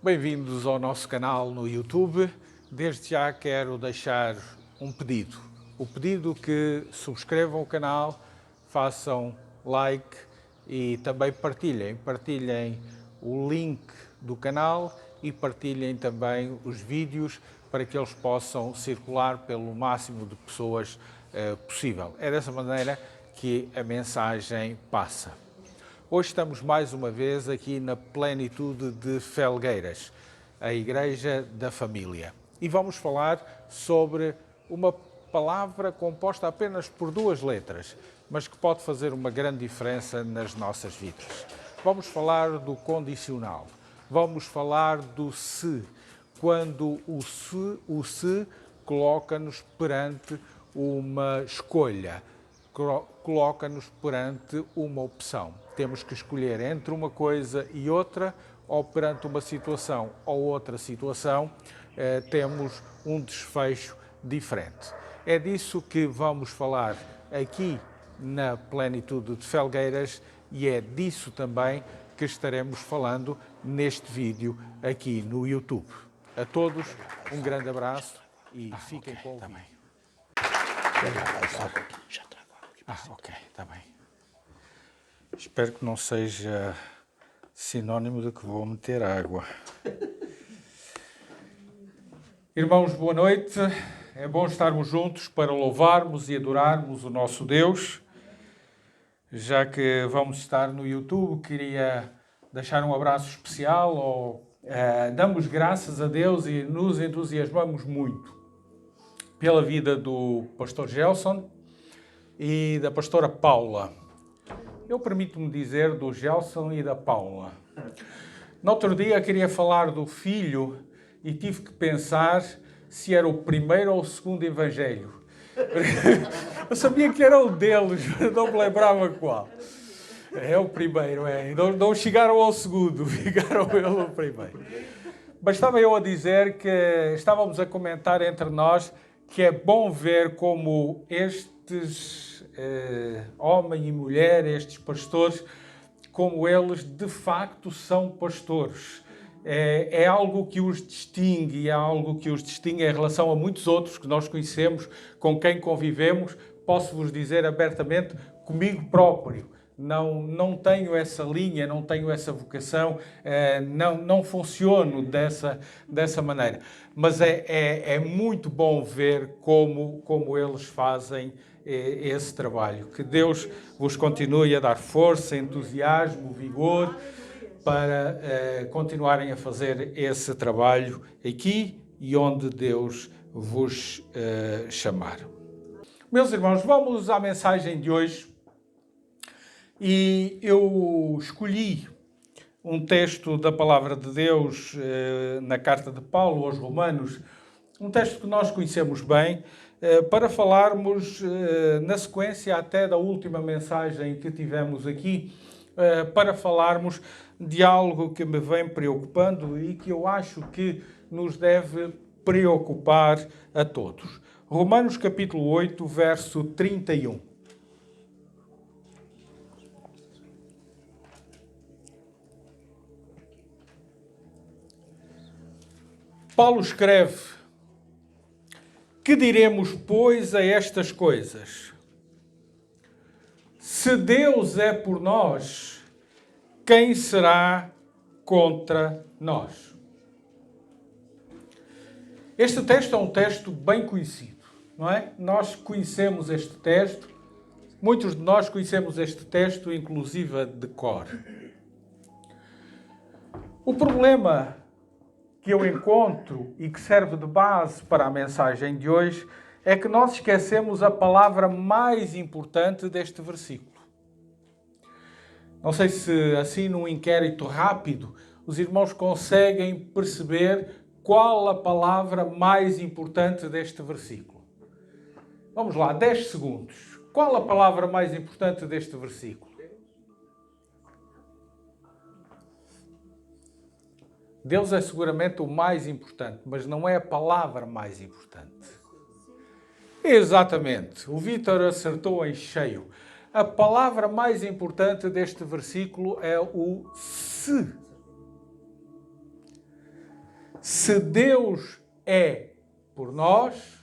Bem-vindos ao nosso canal no YouTube. Desde já quero deixar um pedido. O pedido que subscrevam o canal, façam like e também partilhem o link do canal e partilhem também os vídeos para que eles possam circular pelo máximo de pessoas possível. É dessa maneira que a mensagem passa. Hoje estamos mais uma vez aqui na Plenitude de Felgueiras, a Igreja da Família. E vamos falar sobre uma palavra composta apenas por duas letras, mas que pode fazer uma grande diferença nas nossas vidas. Vamos falar do condicional. Vamos falar do se, quando o se coloca-nos perante uma escolha, coloca-nos perante uma opção. Temos que escolher entre uma coisa e outra, ou perante uma situação ou outra situação, temos um desfecho diferente. É disso que vamos falar aqui na Plenitude de Felgueiras e é disso também que estaremos falando neste vídeo aqui no YouTube. A todos, um grande abraço e fiquem com o vídeo. Já trago aqui. Ok, está bem. Espero que não seja sinónimo de que vou meter água. Irmãos, boa noite. É bom estarmos juntos para louvarmos e adorarmos o nosso Deus. Já que vamos estar no YouTube, queria deixar um abraço especial. Damos graças a Deus e nos entusiasmamos muito pela vida do pastor Gelson e da pastora Paula. Eu permito-me dizer do Gelson e da Paula. No outro dia queria falar do filho e tive que pensar se era o primeiro ou o segundo evangelho. Eu sabia que era o deles, mas não me lembrava qual. É o primeiro, é. Não chegaram ao segundo, ficaram pelo primeiro. Mas estava eu a dizer que estávamos a comentar entre nós que é bom ver como estes homem e mulher, estes pastores, como eles de facto são pastores. É algo que os distingue, é algo que os distingue em relação a muitos outros que nós conhecemos, com quem convivemos. Posso-vos dizer abertamente, comigo próprio. Não tenho essa linha, não tenho essa vocação, não funciono dessa maneira. Mas é muito bom ver como eles fazem esse trabalho. Que Deus vos continue a dar força, entusiasmo, vigor para continuarem a fazer esse trabalho aqui e onde Deus vos chamar. Meus irmãos, vamos à mensagem de hoje. E eu escolhi um texto da Palavra de Deus na carta de Paulo aos Romanos, um texto que nós conhecemos bem, para falarmos na sequência até da última mensagem que tivemos aqui, para falarmos de algo que me vem preocupando e que eu acho que nos deve preocupar a todos. Romanos capítulo 8, verso 31. Paulo escreve: que diremos, pois, a estas coisas? Se Deus é por nós, quem será contra nós? Este texto é um texto bem conhecido, não é? Nós conhecemos este texto, muitos de nós conhecemos este texto, inclusive de cor. O problema que eu encontro e que serve de base para a mensagem de hoje é que nós esquecemos a palavra mais importante deste versículo. Não sei se assim num inquérito rápido os irmãos conseguem perceber qual a palavra mais importante deste versículo. Vamos lá, 10 segundos. Qual a palavra mais importante deste versículo? Deus é seguramente o mais importante, mas não é a palavra mais importante. Exatamente. O Vítor acertou em cheio. A palavra mais importante deste versículo é o se. Se Deus é por nós,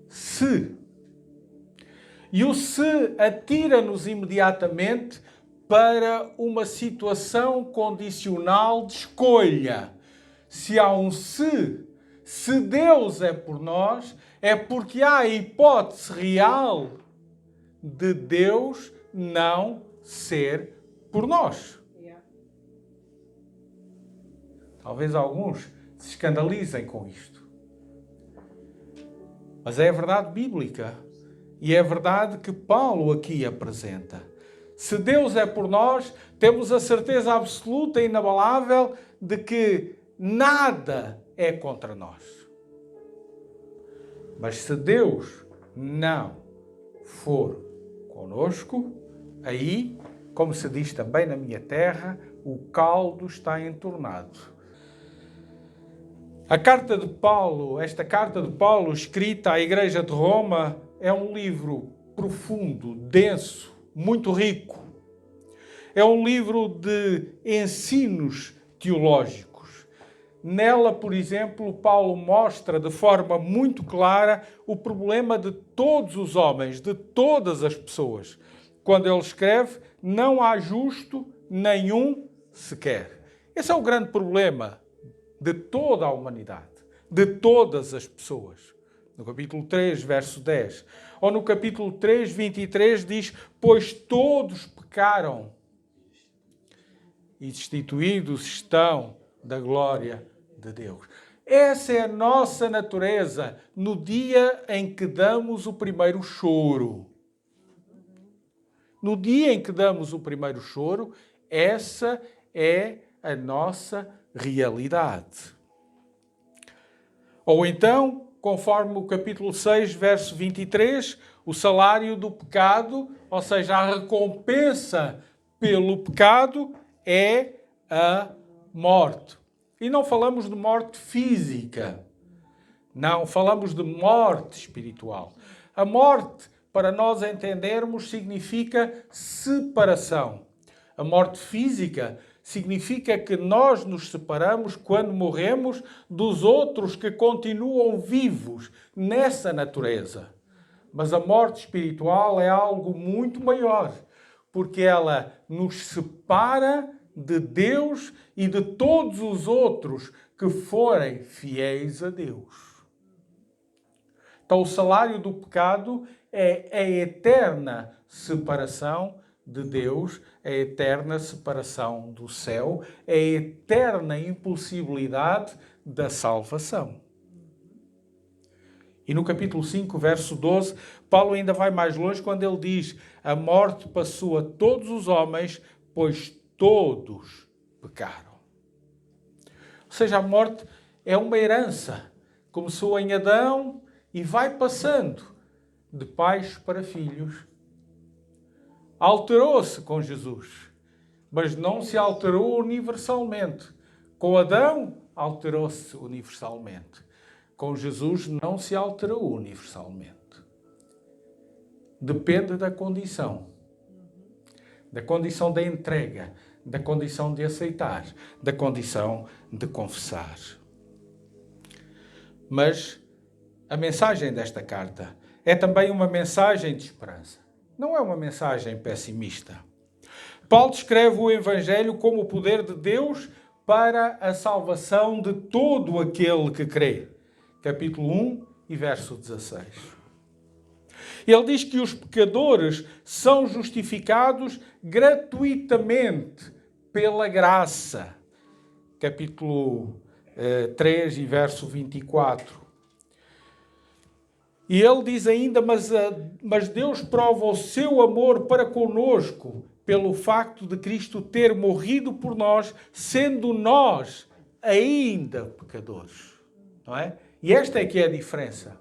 se. E o se atira-nos imediatamente para uma situação condicional de escolha. Se há um se Deus é por nós, é porque há a hipótese real de Deus não ser por nós. Talvez alguns se escandalizem com isto. Mas é a verdade bíblica. E é a verdade que Paulo aqui apresenta. Se Deus é por nós, temos a certeza absoluta e inabalável de que nada é contra nós. Mas se Deus não for conosco, aí, como se diz também na minha terra, o caldo está entornado. A carta de Paulo, esta carta de Paulo escrita à Igreja de Roma, é um livro profundo, denso, muito rico. É um livro de ensinos teológicos. Nela, por exemplo, Paulo mostra de forma muito clara o problema de todos os homens, de todas as pessoas. Quando ele escreve, não há justo nenhum sequer. Esse é o grande problema de toda a humanidade, de todas as pessoas. No capítulo 3, verso 10. Ou no capítulo 3, 23, diz: pois todos pecaram e destituídos estão da glória de Deus. Essa é a nossa natureza no dia em que damos o primeiro choro. No dia em que damos o primeiro choro, essa é a nossa realidade. Ou então, conforme o capítulo 6, verso 23, o salário do pecado, ou seja, a recompensa pelo pecado, é a morte. E não falamos de morte física. Não, falamos de morte espiritual. A morte, para nós entendermos, significa separação. A morte física significa que nós nos separamos quando morremos dos outros que continuam vivos nessa natureza. Mas a morte espiritual é algo muito maior, porque ela nos separa de Deus e de todos os outros que forem fiéis a Deus. Então, o salário do pecado é a eterna separação de Deus, a eterna separação do céu, a eterna impossibilidade da salvação. E no capítulo 5, verso 12, Paulo ainda vai mais longe quando ele diz: a morte passou a todos os homens, pois todos pecaram. Ou seja, a morte é uma herança. Começou em Adão e vai passando de pais para filhos. Alterou-se com Jesus, mas não se alterou universalmente. Com Adão, alterou-se universalmente. Com Jesus, não se alterou universalmente. Depende da condição da entrega, da condição de aceitar, da condição de confessar. Mas a mensagem desta carta é também uma mensagem de esperança. Não é uma mensagem pessimista. Paulo descreve o Evangelho como o poder de Deus para a salvação de todo aquele que crê. Capítulo 1 e verso 16. Ele diz que os pecadores são justificados gratuitamente pela graça. Capítulo 3 e verso 24. E ele diz ainda, mas Deus prova o seu amor para conosco pelo facto de Cristo ter morrido por nós, sendo nós ainda pecadores. Não é? E esta é que é a diferença.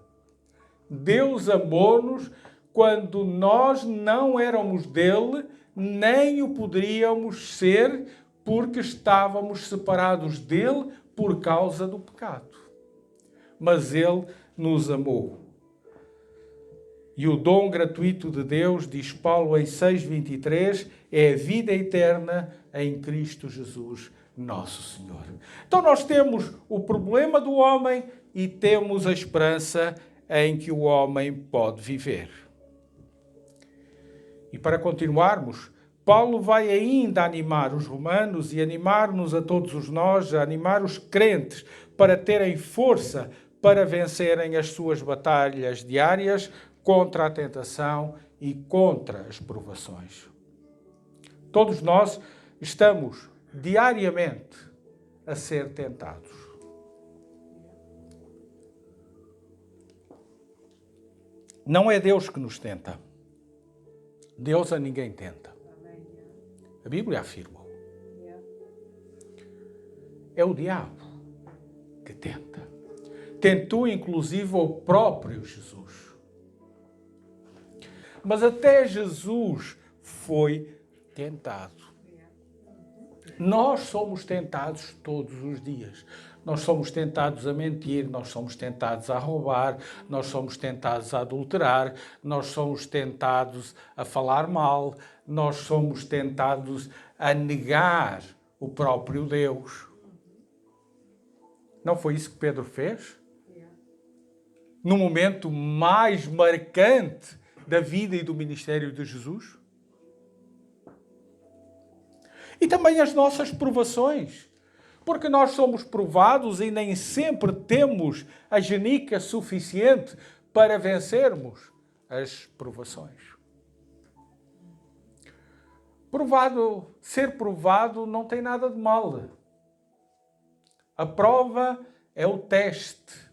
Deus amou-nos quando nós não éramos dele, nem o poderíamos ser, porque estávamos separados dele por causa do pecado. Mas Ele nos amou. E o dom gratuito de Deus, diz Paulo em 6,23, é a vida eterna em Cristo Jesus, nosso Senhor. Então nós temos o problema do homem e temos a esperança em que o homem pode viver. E para continuarmos, Paulo vai ainda animar os romanos e animar-nos a todos nós, a animar os crentes para terem força para vencerem as suas batalhas diárias contra a tentação e contra as provações. Todos nós estamos diariamente a ser tentados. Não é Deus que nos tenta. Deus a ninguém tenta. A Bíblia afirma. É o diabo que tenta. Tentou inclusive o próprio Jesus. Mas até Jesus foi tentado. Nós somos tentados todos os dias. Nós somos tentados a mentir, nós somos tentados a roubar, nós somos tentados a adulterar, nós somos tentados a falar mal, nós somos tentados a negar o próprio Deus. Não foi isso que Pedro fez? No momento mais marcante da vida e do ministério de Jesus? E também as nossas provações. Porque nós somos provados e nem sempre temos a genica suficiente para vencermos as provações. Ser provado não tem nada de mal. A prova é o teste.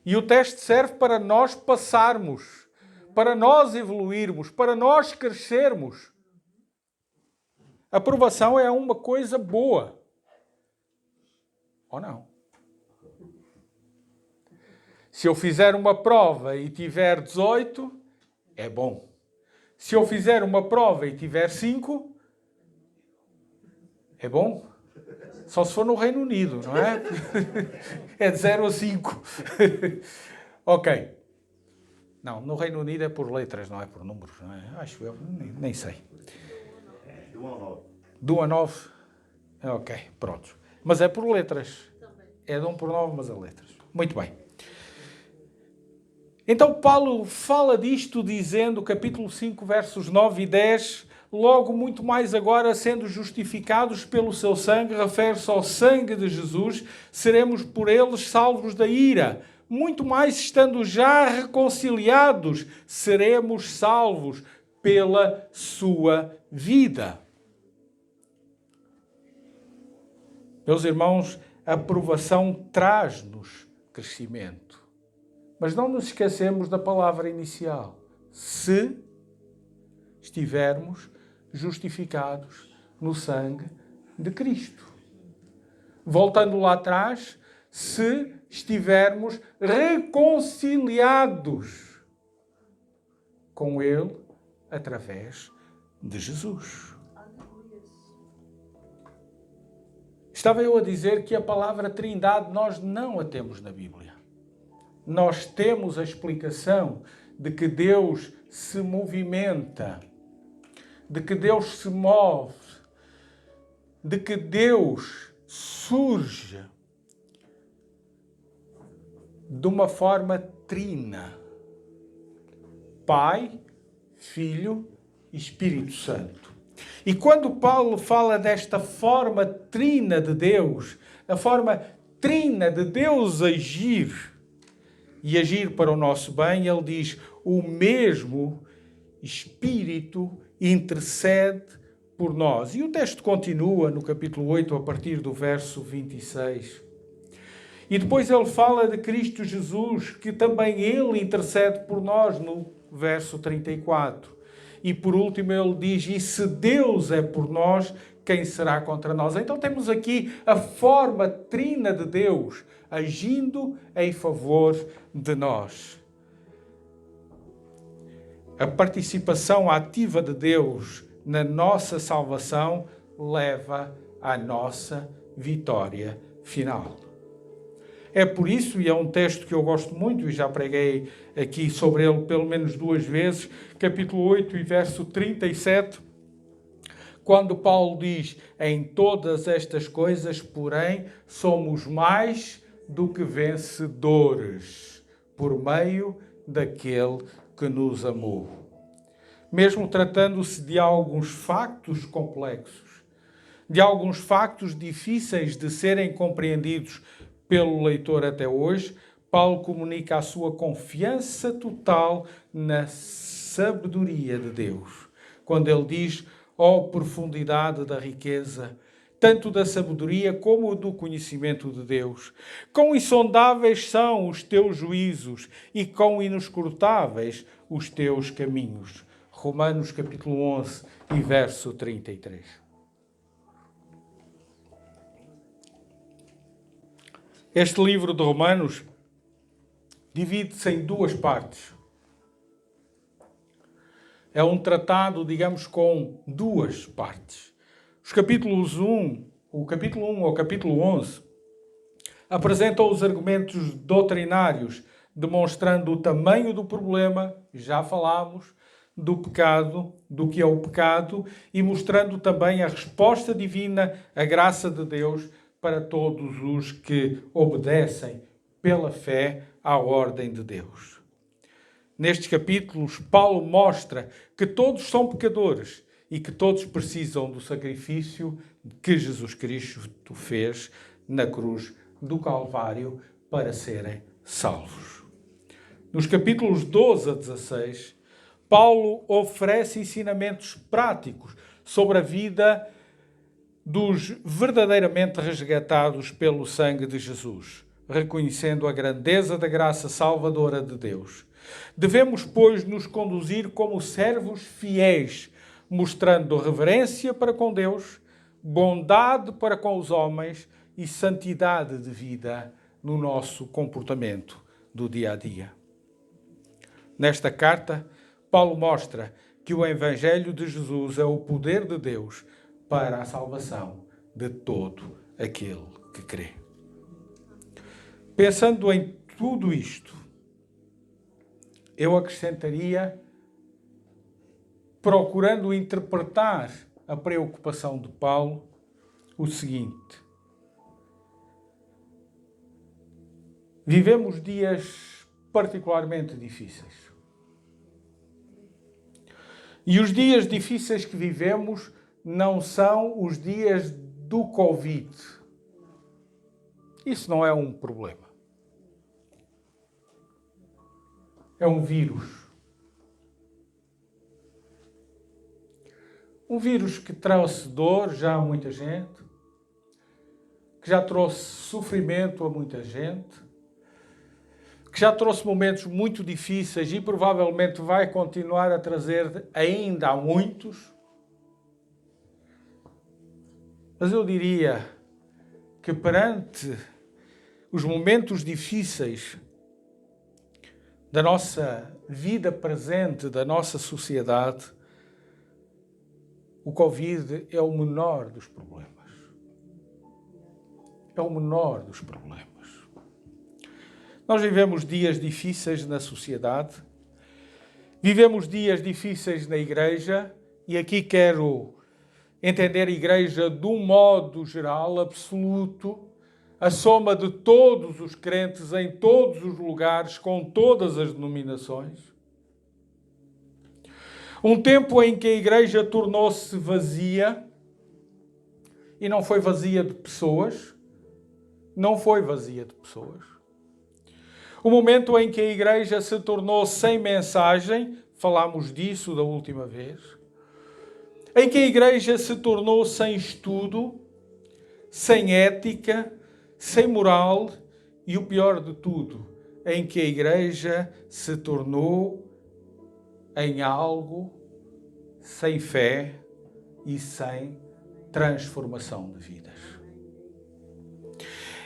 E o teste serve para nós passarmos, para nós evoluirmos, para nós crescermos. A aprovação é uma coisa boa. Ou não? Se eu fizer uma prova e tiver 18, é bom. Se eu fizer uma prova e tiver 5, é bom. Só se for no Reino Unido, não é? É de 0 a 5. Ok. Não, no Reino Unido é por letras, não é por números, não é? Acho eu, nem sei. De 1 a 9. De 1 a 9? Ok, pronto. Mas é por letras. É de 1 por 9, mas é letras. Muito bem. Então Paulo fala disto dizendo, capítulo 5, versos 9 e 10, logo muito mais agora, sendo justificados pelo seu sangue, refere-se ao sangue de Jesus, seremos por eles salvos da ira. Muito mais estando já reconciliados, seremos salvos pela sua vida. Meus irmãos, a aprovação traz-nos crescimento. Mas não nos esquecemos da palavra inicial. Se estivermos justificados no sangue de Cristo. Voltando lá atrás, se estivermos reconciliados com Ele através de Jesus. Estava eu a dizer que a palavra Trindade nós não a temos na Bíblia. Nós temos a explicação de que Deus se movimenta, de que Deus se move, de que Deus surge de uma forma trina. Pai, Filho e Espírito Santo. E quando Paulo fala desta forma trina de Deus, a forma trina de Deus agir e agir para o nosso bem, ele diz, o mesmo Espírito intercede por nós. E o texto continua no capítulo 8, a partir do verso 26. E depois ele fala de Cristo Jesus, que também ele intercede por nós, no verso 34. E por último ele diz, e se Deus é por nós, quem será contra nós? Então temos aqui a forma trina de Deus agindo em favor de nós. A participação ativa de Deus na nossa salvação leva à nossa vitória final. É por isso, e é um texto que eu gosto muito, e já preguei aqui sobre ele pelo menos 2 vezes, capítulo 8 e verso 37, quando Paulo diz: em todas estas coisas, porém, somos mais do que vencedores, por meio daquele que nos amou. Mesmo tratando-se de alguns factos complexos, de alguns factos difíceis de serem compreendidos pelo leitor até hoje, Paulo comunica a sua confiança total na sabedoria de Deus. Quando ele diz: ó profundidade da riqueza, tanto da sabedoria como do conhecimento de Deus. Quão insondáveis são os teus juízos e quão inescrutáveis os teus caminhos. Romanos capítulo 11 e verso 33. Este livro de Romanos divide-se em 2 partes. É um tratado, digamos, com 2 partes. O capítulo 1 ao capítulo 11 apresentam os argumentos doutrinários, demonstrando o tamanho do problema, já falámos, do pecado, do que é o pecado, e mostrando também a resposta divina, a graça de Deus, para todos os que obedecem pela fé à ordem de Deus. Nestes capítulos, Paulo mostra que todos são pecadores e que todos precisam do sacrifício que Jesus Cristo fez na cruz do Calvário para serem salvos. Nos capítulos 12 a 16, Paulo oferece ensinamentos práticos sobre a vida dos verdadeiramente resgatados pelo sangue de Jesus, reconhecendo a grandeza da graça salvadora de Deus. Devemos, pois, nos conduzir como servos fiéis, mostrando reverência para com Deus, bondade para com os homens e santidade de vida no nosso comportamento do dia a dia. Nesta carta, Paulo mostra que o Evangelho de Jesus é o poder de Deus para a salvação de todo aquele que crê. Pensando em tudo isto, eu acrescentaria, procurando interpretar a preocupação de Paulo, o seguinte: vivemos dias particularmente difíceis. E os dias difíceis que vivemos não são os dias do Covid. Isso não é um problema. É um vírus. Um vírus que trouxe dor já a muita gente, que já trouxe sofrimento a muita gente, que já trouxe momentos muito difíceis e provavelmente vai continuar a trazer ainda a muitos. Mas eu diria que perante os momentos difíceis da nossa vida presente, da nossa sociedade, o Covid é o menor dos problemas. É o menor dos problemas. Nós vivemos dias difíceis na sociedade, vivemos dias difíceis na igreja, e aqui quero entender a igreja de um modo geral, absoluto, a soma de todos os crentes em todos os lugares, com todas as denominações. Um tempo em que a igreja tornou-se vazia, e não foi vazia de pessoas, não foi vazia de pessoas. O momento em que a igreja se tornou sem mensagem, falámos disso da última vez, em que a igreja se tornou sem estudo, sem ética, sem moral e, o pior de tudo, em que a igreja se tornou em algo sem fé e sem transformação de vidas.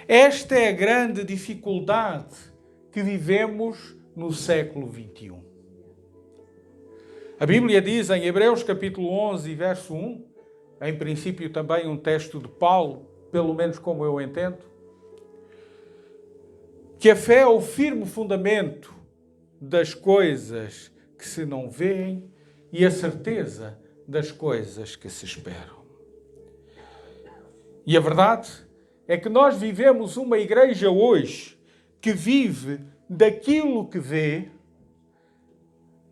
Esta é a grande dificuldade que vivemos no século XXI. A Bíblia diz em Hebreus capítulo 11, verso 1, em princípio também um texto de Paulo, pelo menos como eu entendo, que a fé é o firme fundamento das coisas que se não veem e a certeza das coisas que se esperam. E a verdade é que nós vivemos uma igreja hoje que vive daquilo que vê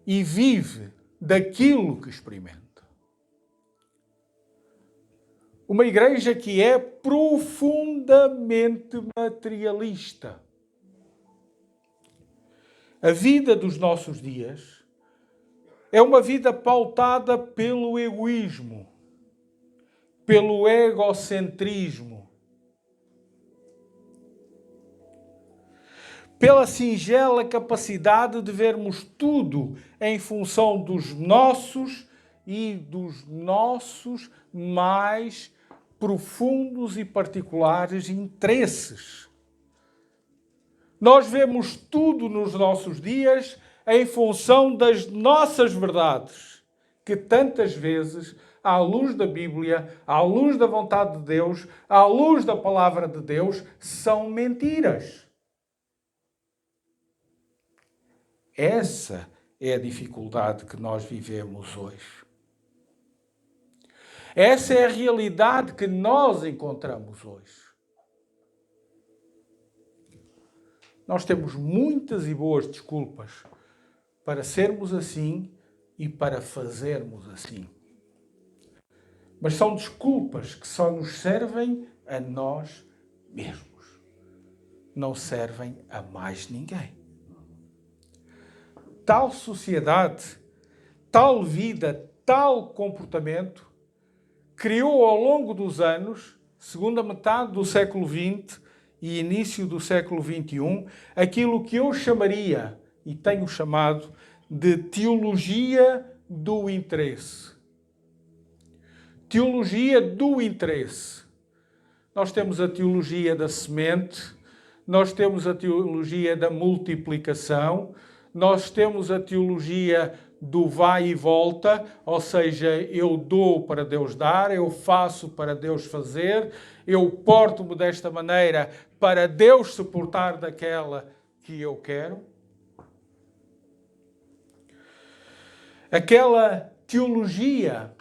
e vive daquilo que experimenta. Uma igreja que é profundamente materialista. A vida dos nossos dias é uma vida pautada pelo egoísmo, pelo egocentrismo, pela singela capacidade de vermos tudo em função dos nossos e dos nossos mais profundos e particulares interesses. Nós vemos tudo nos nossos dias em função das nossas verdades, que tantas vezes, à luz da Bíblia, à luz da vontade de Deus, à luz da palavra de Deus, são mentiras. Essa é a dificuldade que nós vivemos hoje. Essa é a realidade que nós encontramos hoje. Nós temos muitas e boas desculpas para sermos assim e para fazermos assim. Mas são desculpas que só nos servem a nós mesmos. Não servem a mais ninguém. Tal sociedade, tal vida, tal comportamento criou ao longo dos anos, segunda metade do século XX e início do século XXI, aquilo que eu chamaria, e tenho chamado, de teologia do interesse. Teologia do interesse. Nós temos a teologia da semente, nós temos a teologia da multiplicação, nós temos a teologia do vai e volta, ou seja, eu dou para Deus dar, eu faço para Deus fazer, eu porto-me desta maneira para Deus se portar daquela que eu quero. Aquela teologia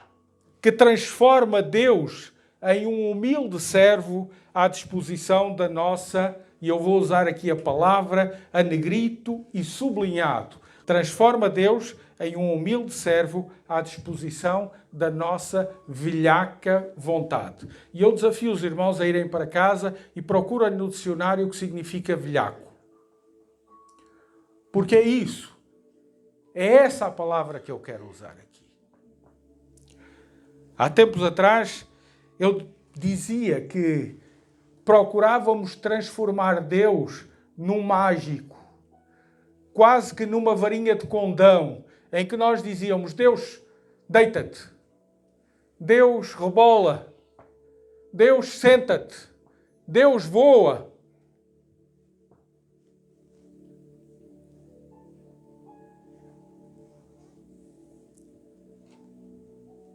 que transforma Deus em um humilde servo à disposição da nossa, e eu vou usar aqui a palavra a negrito e sublinhado, transforma Deus em um humilde servo à disposição da nossa velhaca vontade. E eu desafio os irmãos a irem para casa e procurem no dicionário o que significa velhaco. Porque é isso. É essa a palavra que eu quero usar aqui. Há tempos atrás, eu dizia que procurávamos transformar Deus num mágico, quase que numa varinha de condão, em que nós dizíamos, Deus, deita-te. Deus, rebola. Deus, senta-te. Deus, voa.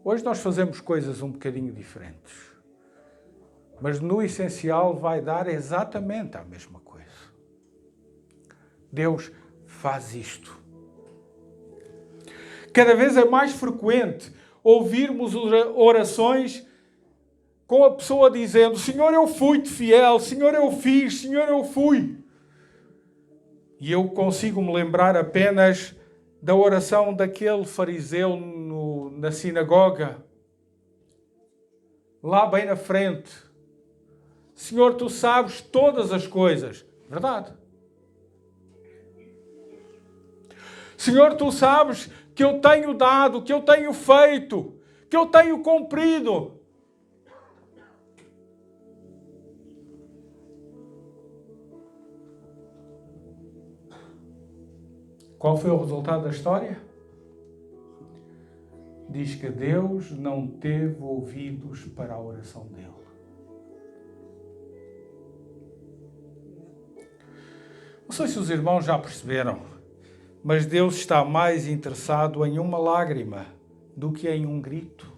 Hoje nós fazemos coisas um bocadinho diferentes. Mas no essencial vai dar exatamente a mesma coisa. Deus faz isto. Cada vez é mais frequente ouvirmos orações com a pessoa dizendo, Senhor, eu fui-te fiel, Senhor, eu fiz, Senhor, eu fui. E eu consigo me lembrar apenas da oração daquele fariseu na sinagoga, lá bem na frente. Senhor, tu sabes todas as coisas. Verdade. Senhor, tu sabes que eu tenho dado, que eu tenho feito, que eu tenho cumprido. Qual foi o resultado da história? Diz que Deus não teve ouvidos para a oração dele. Não sei se os irmãos já perceberam, mas Deus está mais interessado em uma lágrima do que em um grito.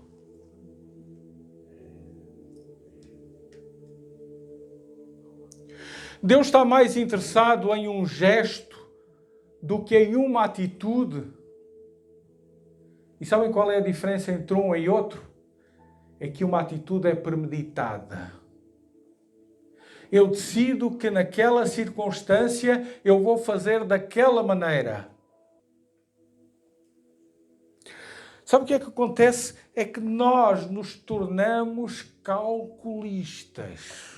Deus está mais interessado em um gesto do que em uma atitude. E sabem qual é a diferença entre um e outro? É que uma atitude é premeditada. Eu decido que naquela circunstância eu vou fazer daquela maneira. Sabe o que é que acontece? É que nós nos tornamos calculistas.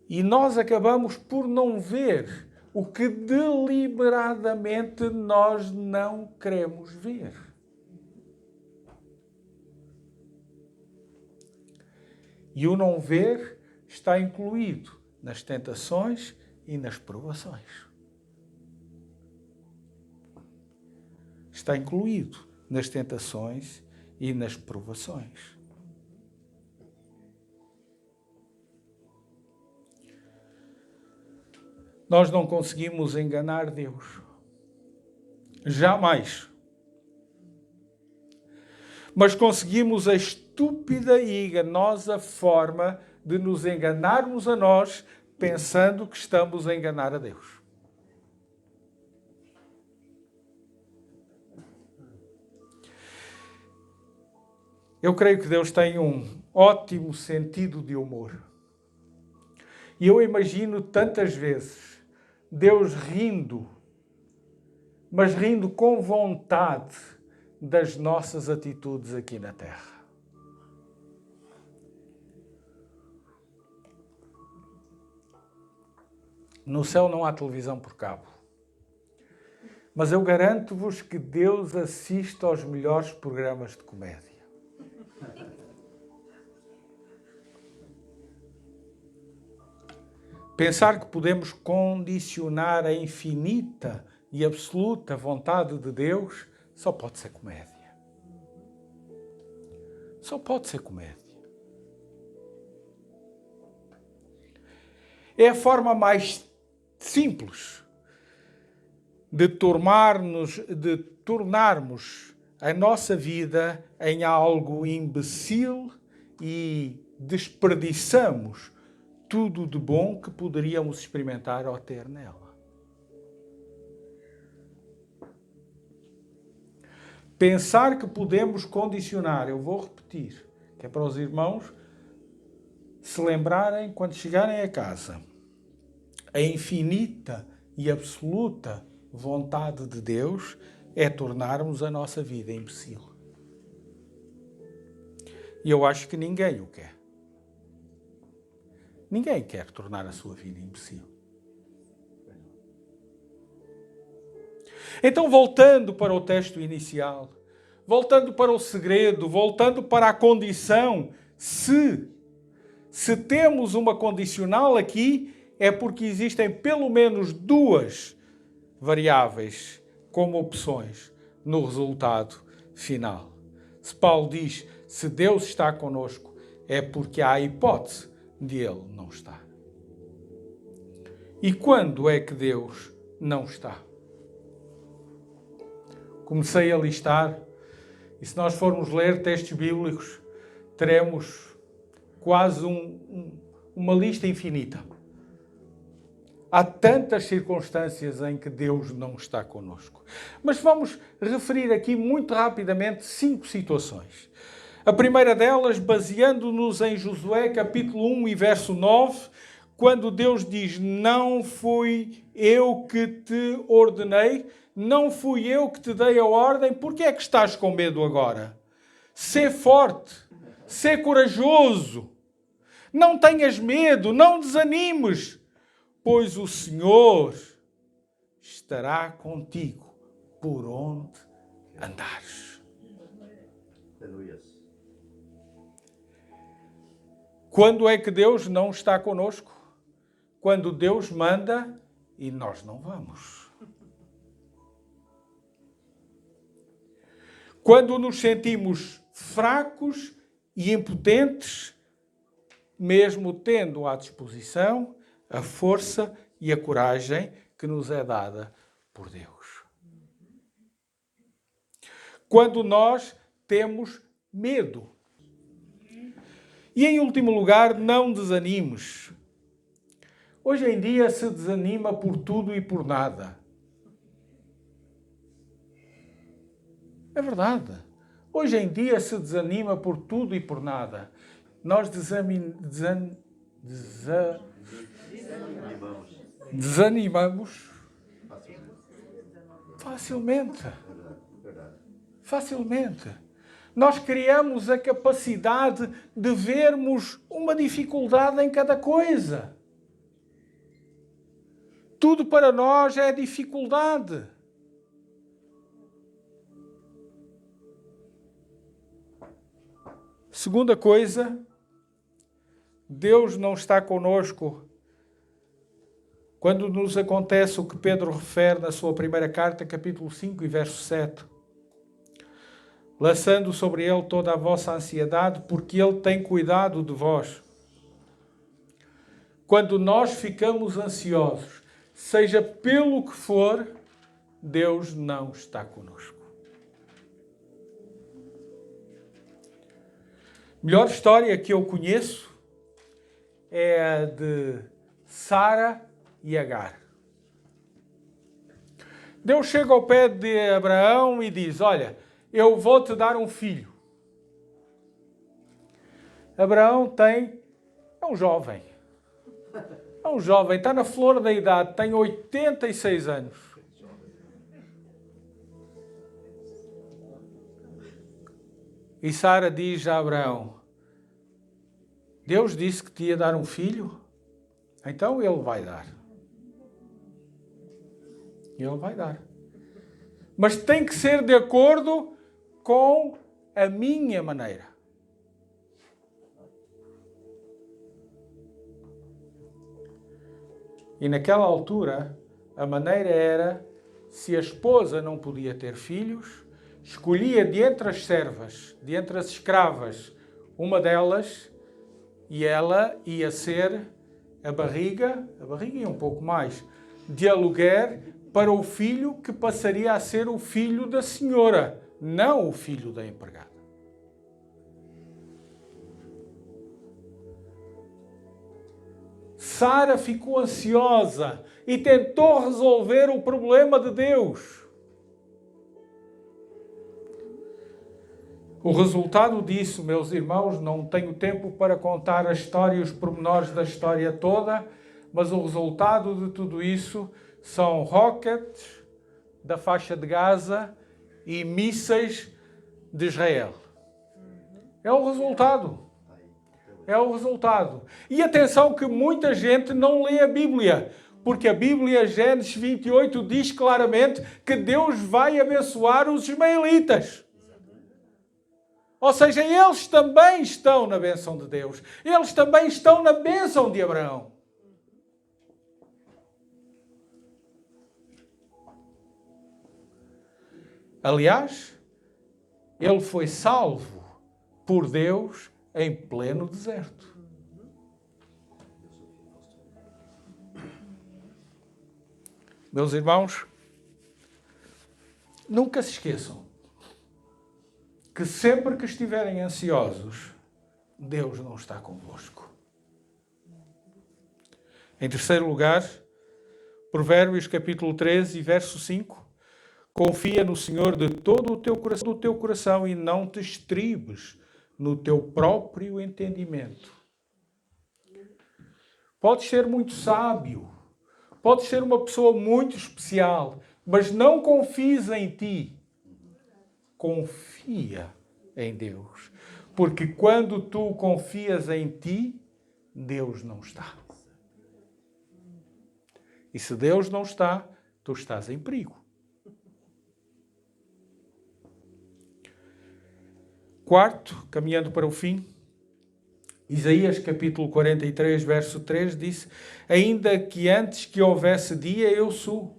E nós acabamos por não ver o que deliberadamente nós não queremos ver. E o não ver está incluído nas tentações e nas provações. Está incluído nas tentações e nas provações. Nós não conseguimos enganar Deus. Jamais. Mas conseguimos a estúpida e enganosa forma de nos enganarmos a nós, pensando que estamos a enganar a Deus. Eu creio que Deus tem um ótimo sentido de humor. E eu imagino tantas vezes Deus rindo, mas rindo com vontade das nossas atitudes aqui na Terra. No céu não há televisão por cabo. Mas eu garanto-vos que Deus assiste aos melhores programas de comédia. Pensar que podemos condicionar a infinita e absoluta vontade de Deus só pode ser comédia. Só pode ser comédia. É a forma mais simples de tornarmos a nossa vida em algo imbecil e desperdiçamos tudo de bom que poderíamos experimentar ou ter nela. Pensar que podemos condicionar, eu vou repetir, que é para os irmãos se lembrarem quando chegarem a casa, a infinita e absoluta vontade de Deus é tornarmos a nossa vida imbecil. E eu acho que ninguém o quer. Ninguém quer tornar a sua vida imbecil. Então, voltando para o texto inicial, voltando para o segredo, voltando para a condição, se temos uma condicional aqui, é porque existem pelo menos duas variáveis como opções no resultado final. Se Paulo diz, se Deus está conosco, é porque há a hipótese de Ele não estar. E quando é que Deus não está? Comecei a listar, e se nós formos ler textos bíblicos, teremos quase uma lista infinita. Há tantas circunstâncias em que Deus não está conosco. Mas vamos referir aqui muito rapidamente 5 situações. A primeira delas, baseando-nos em Josué, capítulo 1 e verso 9, quando Deus diz, não fui eu que te ordenei, não fui eu que te dei a ordem, por que é que estás com medo agora? Sê forte, sê corajoso, não tenhas medo, não desanimes, pois o Senhor estará contigo por onde andares. Aleluia. Quando é que Deus não está conosco? Quando Deus manda e nós não vamos. Quando nos sentimos fracos e impotentes, mesmo tendo à disposição a força e a coragem que nos é dada por Deus. Quando nós temos medo. E em último lugar, não desanimes. Hoje em dia se desanima por tudo e por nada. É verdade. Hoje em dia se desanima por tudo e por nada. Nós desanimamos facilmente. Facilmente. Nós criamos a capacidade de vermos uma dificuldade em cada coisa. Tudo para nós é dificuldade. Segunda coisa, Deus não está conosco quando nos acontece o que Pedro refere na sua primeira carta, capítulo 5 e verso 7. Lançando sobre ele toda a vossa ansiedade, porque ele tem cuidado de vós. Quando nós ficamos ansiosos, seja pelo que for, Deus não está conosco. A melhor história que eu conheço é a de Sara e Agar. Deus chega ao pé de Abraão e diz: olha, eu vou te dar um filho. Abraão é um jovem. É um jovem, está na flor da idade, tem 86 anos. E Sara diz a Abraão: Deus disse que te ia dar um filho, então ele vai dar. Ele vai dar. Mas tem que ser de acordo com a minha maneira. E naquela altura, a maneira era, se a esposa não podia ter filhos, escolhia de entre as servas, de entre as escravas, uma delas, e ela ia ser a barriga e um pouco mais, de aluguer para o filho que passaria a ser o filho da senhora, não o filho da empregada. Sara ficou ansiosa e tentou resolver o problema de Deus. O resultado disso, meus irmãos, não tenho tempo para contar a história e os pormenores da história toda, mas o resultado de tudo isso são rockets da faixa de Gaza e mísseis de Israel. É o resultado. É o resultado. E atenção que muita gente não lê a Bíblia, porque a Bíblia, Gênesis 28, diz claramente que Deus vai abençoar os ismaelitas. Ou seja, eles também estão na bênção de Deus. Eles também estão na bênção de Abraão. Aliás, ele foi salvo por Deus em pleno deserto. Meus irmãos, nunca se esqueçam que sempre que estiverem ansiosos, Deus não está convosco. Em terceiro lugar, Provérbios capítulo 13, verso 5. Confia no Senhor de todo o teu coração e não te estribes no teu próprio entendimento. Podes ser muito sábio, podes ser uma pessoa muito especial, mas não confies em ti. Confia em Deus. Porque quando tu confias em ti, Deus não está. E se Deus não está, tu estás em perigo. Quarto, caminhando para o fim, Isaías capítulo 43, verso 3 diz: ainda que antes que houvesse dia, eu sou.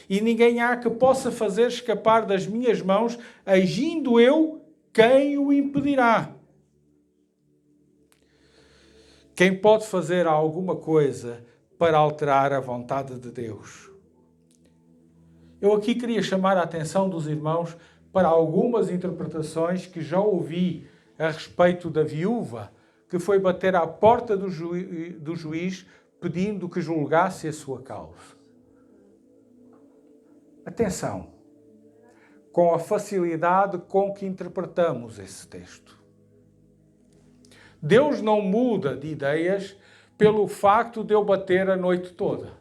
E ninguém há que possa fazer escapar das minhas mãos, agindo eu, quem o impedirá? Quem pode fazer alguma coisa para alterar a vontade de Deus? Eu aqui queria chamar a atenção dos irmãos para algumas interpretações que já ouvi a respeito da viúva, que foi bater à porta do juiz pedindo que julgasse a sua causa. Atenção com a facilidade com que interpretamos esse texto. Deus não muda de ideias pelo facto de eu bater a noite toda.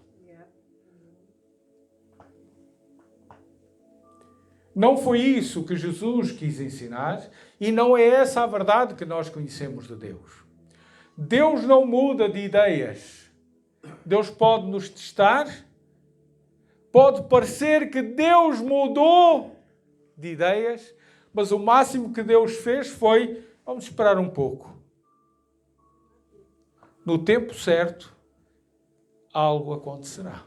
Não foi isso que Jesus quis ensinar e não é essa a verdade que nós conhecemos de Deus. Deus não muda de ideias. Deus pode nos testar. Pode parecer que Deus mudou de ideias, mas o máximo que Deus fez foi, vamos esperar um pouco. No tempo certo, algo acontecerá.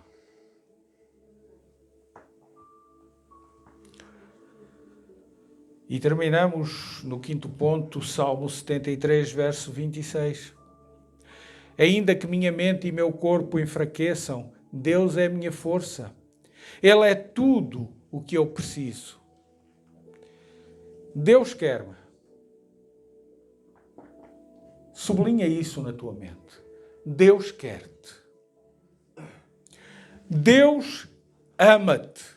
E terminamos no quinto ponto, Salmo 73, verso 26. Ainda que minha mente e meu corpo enfraqueçam, Deus é minha força. Ele é tudo o que eu preciso. Deus quer-me. Sublinha isso na tua mente. Deus quer-te. Deus ama-te.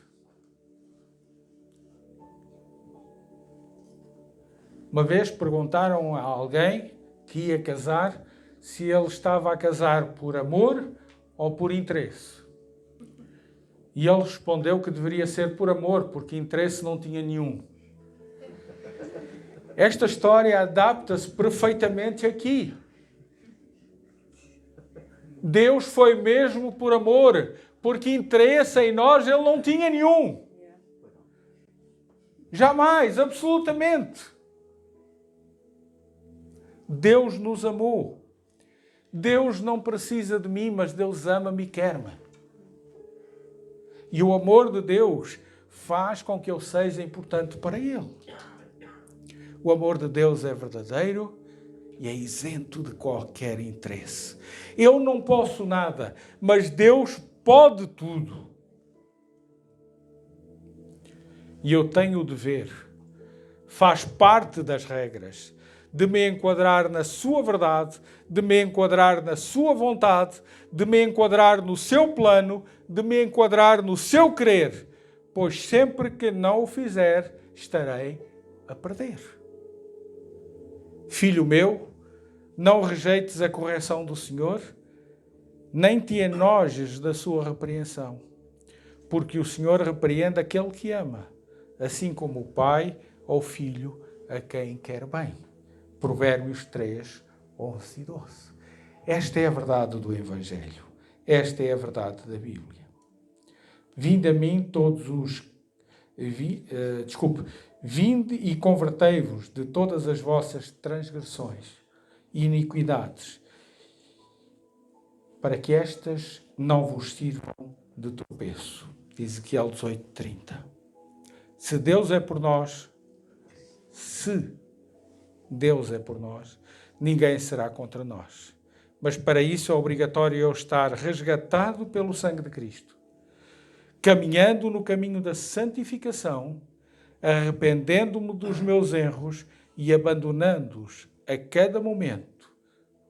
Uma vez perguntaram a alguém que ia casar se ele estava a casar por amor ou por interesse. E ele respondeu que deveria ser por amor, porque interesse não tinha nenhum. Esta história adapta-se perfeitamente aqui. Deus foi mesmo por amor, porque interesse em nós ele não tinha nenhum. Jamais, absolutamente. Deus nos amou. Deus não precisa de mim, mas Deus ama-me e quer-me. E o amor de Deus faz com que eu seja importante para Ele. O amor de Deus é verdadeiro e é isento de qualquer interesse. Eu não posso nada, mas Deus pode tudo. E eu tenho o dever, faz parte das regras, de me enquadrar na sua verdade, de me enquadrar na sua vontade, de me enquadrar no seu plano, de me enquadrar no seu querer, pois sempre que não o fizer, estarei a perder. Filho meu, não rejeites a correção do Senhor, nem te enojes da sua repreensão, porque o Senhor repreende aquele que ama, assim como o pai ou filho a quem quer bem. Provérbios 3, 11 e 12. Esta é a verdade do Evangelho. Esta é a verdade da Bíblia. Vinde a mim todos os... Vinde e convertei-vos de todas as vossas transgressões e iniquidades, para que estas não vos sirvam de tropeço. Ezequiel 18:30. Se Deus é por nós, ninguém será contra nós. Mas para isso é obrigatório eu estar resgatado pelo sangue de Cristo, caminhando no caminho da santificação, arrependendo-me dos meus erros e abandonando-os a cada momento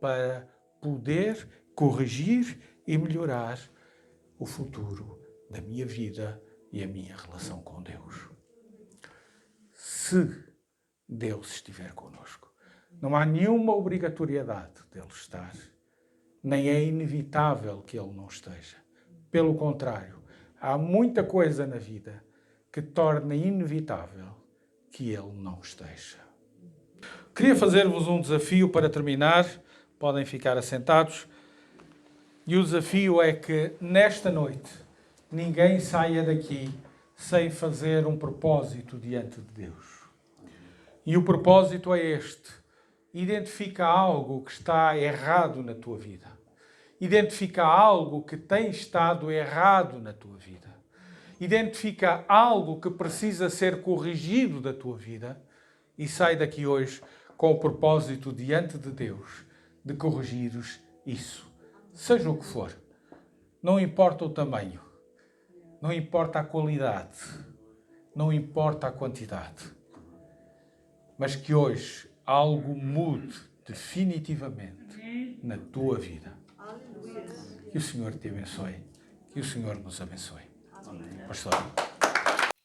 para poder corrigir e melhorar o futuro da minha vida e a minha relação com Deus. Se Deus estiver connosco, não há nenhuma obrigatoriedade dele estar, nem é inevitável que ele não esteja. Pelo contrário, há muita coisa na vida que torna inevitável que ele não esteja. Queria fazer-vos um desafio para terminar. Podem ficar assentados. E o desafio é que nesta noite ninguém saia daqui sem fazer um propósito diante de Deus. E o propósito é este. Identifica algo que está errado na tua vida. Identifica algo que tem estado errado na tua vida. Identifica algo que precisa ser corrigido da tua vida e sai daqui hoje com o propósito diante de Deus de corrigires isso. Seja o que for. Não importa o tamanho. Não importa a qualidade. Não importa a quantidade. Mas que hoje algo mude definitivamente na tua vida. Que o Senhor te abençoe. Que o Senhor nos abençoe. Pastor.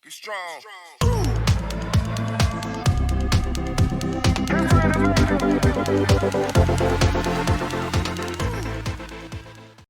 Be strong.